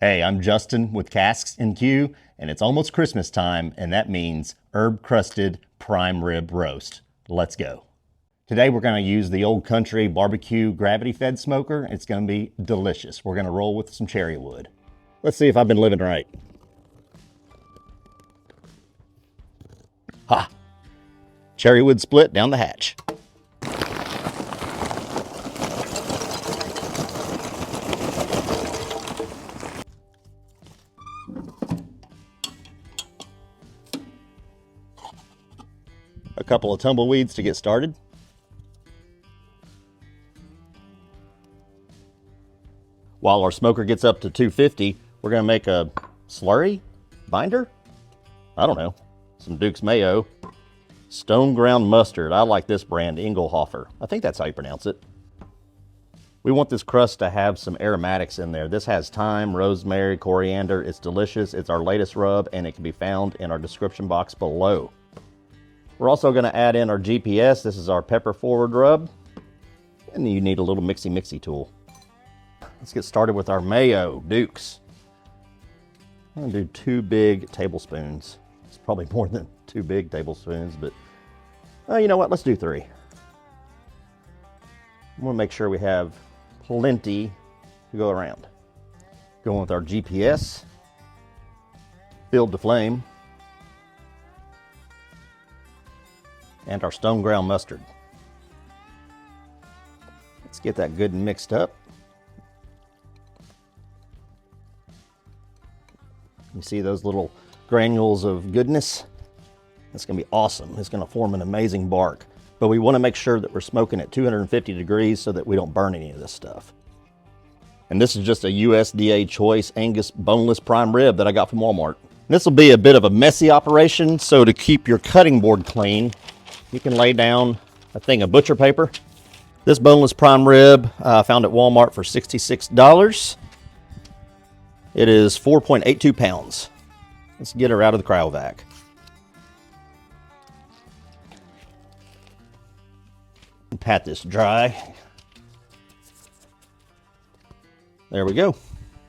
Hey, I'm Justin with Casks-n-Que, and it's almost Christmas time, and that means herb-crusted prime rib roast. Let's go. Today we're going to use the Old Country barbecue gravity-fed smoker. It's going to be delicious. We're going to roll with some cherry wood. Let's see if I've been living right. Ha! Cherry wood split down the hatch. A couple of tumbleweeds to get started. While our smoker gets up to 250, we're going to make a slurry binder. I don't know. Some Duke's mayo. Stone ground mustard. I like this brand, Engelhofer. I think that's how you pronounce it. We want this crust to have some aromatics in there. This has thyme, rosemary, coriander. It's delicious. It's our latest rub, and it can be found in our description box below. We're also going to add in our GPS. This is our pepper forward rub. And you need a little mixy tool. Let's get started with our mayo, Duke's. I'm going to do 2 big tablespoons. It's probably more than 2 big tablespoons, but you know what? Let's do 3. I want to make sure we have plenty to go around. Going with our GPS. Filled to flame. And our stone ground mustard. Let's get that good and mixed up. You see those little granules of goodness? That's going to be awesome. It's going to form an amazing bark. But we want to make sure that we're smoking at 250 degrees so that we don't burn any of this stuff. And this is just a USDA Choice Angus boneless prime rib that I got from Walmart. This will be a bit of a messy operation, so to keep your cutting board clean, you can lay down a thing of butcher paper. This boneless prime rib I found at Walmart for $66. It is 4.82 pounds. Let's get her out of the cryovac. Pat this dry. There we go.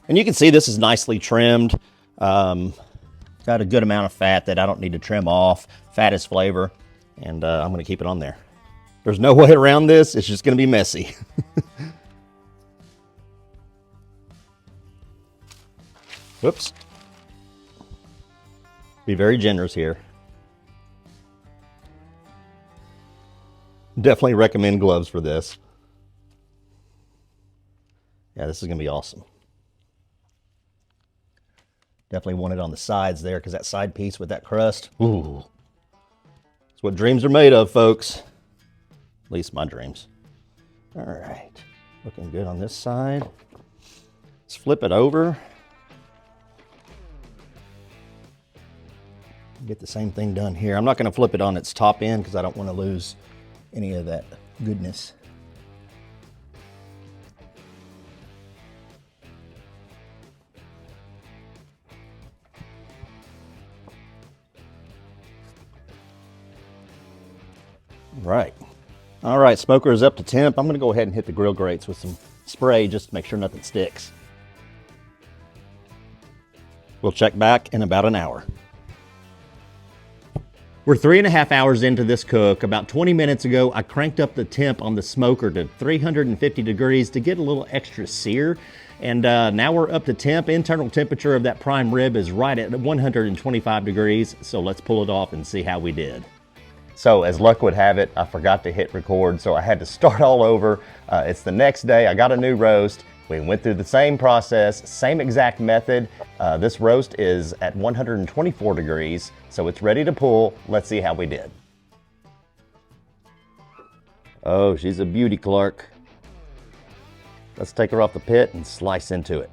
And you can see this is nicely trimmed. Got a good amount of fat that I don't need to trim off. Fat is flavor. And I'm going to keep it on there. There's no way around this. It's just going to be messy. Whoops. Be very generous here. Definitely recommend gloves for this. Yeah, this is going to be awesome. Definitely want it on the sides there because that side piece with that crust. Ooh. It's what dreams are made of, folks. At least my dreams. All right. Looking good on this side. Let's flip it over. Get the same thing done here. I'm not going to flip it on its top end because I don't want to lose any of that goodness. All right, smoker is up to temp. I'm going to go ahead and hit the grill grates with some spray just to make sure nothing sticks. We'll check back in about an hour. We're 3.5 hours into this cook. About 20 minutes ago, I cranked up the temp on the smoker to 350 degrees to get a little extra sear. And now we're up to temp. Internal temperature of that prime rib is right at 125 degrees. So let's pull it off and see how we did. So as luck would have it, I forgot to hit record, so I had to start all over. It's the next day. I got a new roast. We went through the same process, same exact method. This roast is at 124 degrees, so it's ready to pull. Let's see how we did. Oh, she's a beauty, Clark. Let's take her off the pit and slice into it.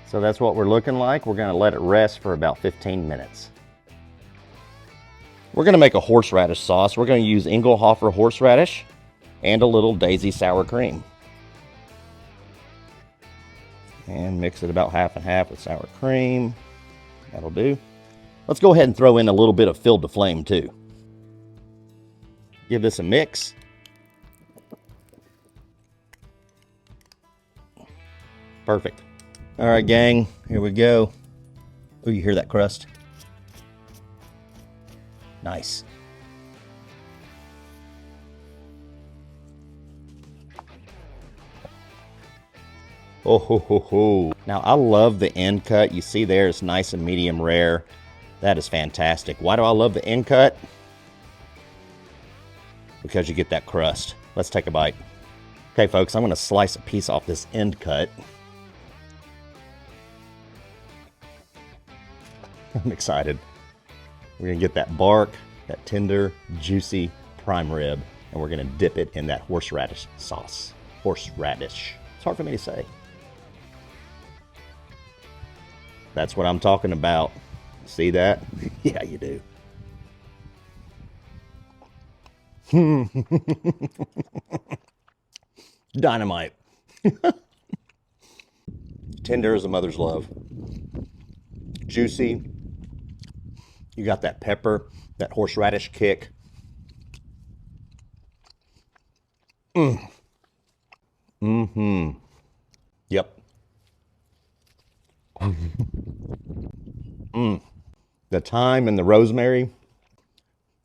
So that's what we're looking like. We're going to let it rest for about 15 minutes. We're going to make a horseradish sauce. We're going to use Engelhofer horseradish and a little Daisy sour cream. And mix it about half and half with sour cream. That'll do. Let's go ahead and throw in a little bit of filled to flame too. Give this a mix. Perfect. All right, gang, here we go. Oh, you hear that crust? Nice. Oh, ho, ho, ho. Now, I love the end cut. You see there, it's nice and medium rare. That is fantastic. Why do I love the end cut? Because you get that crust. Let's take a bite. Okay, folks, I'm gonna slice a piece off this end cut. I'm excited. We're gonna get that bark, that tender, juicy prime rib, and we're gonna dip it in that horseradish sauce. Horseradish. It's hard for me to say. That's what I'm talking about. See that? Yeah, you do. Dynamite. Tender as a mother's love. Juicy. You got that pepper, that horseradish kick. Mm-hmm. Yep. The thyme and the rosemary.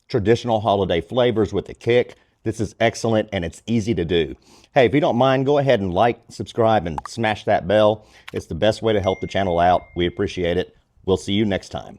Traditional holiday flavors with a kick. This is excellent and it's easy to do. Hey, if you don't mind, go ahead and like, subscribe, and smash that bell. It's the best way to help the channel out. We appreciate it. We'll see you next time.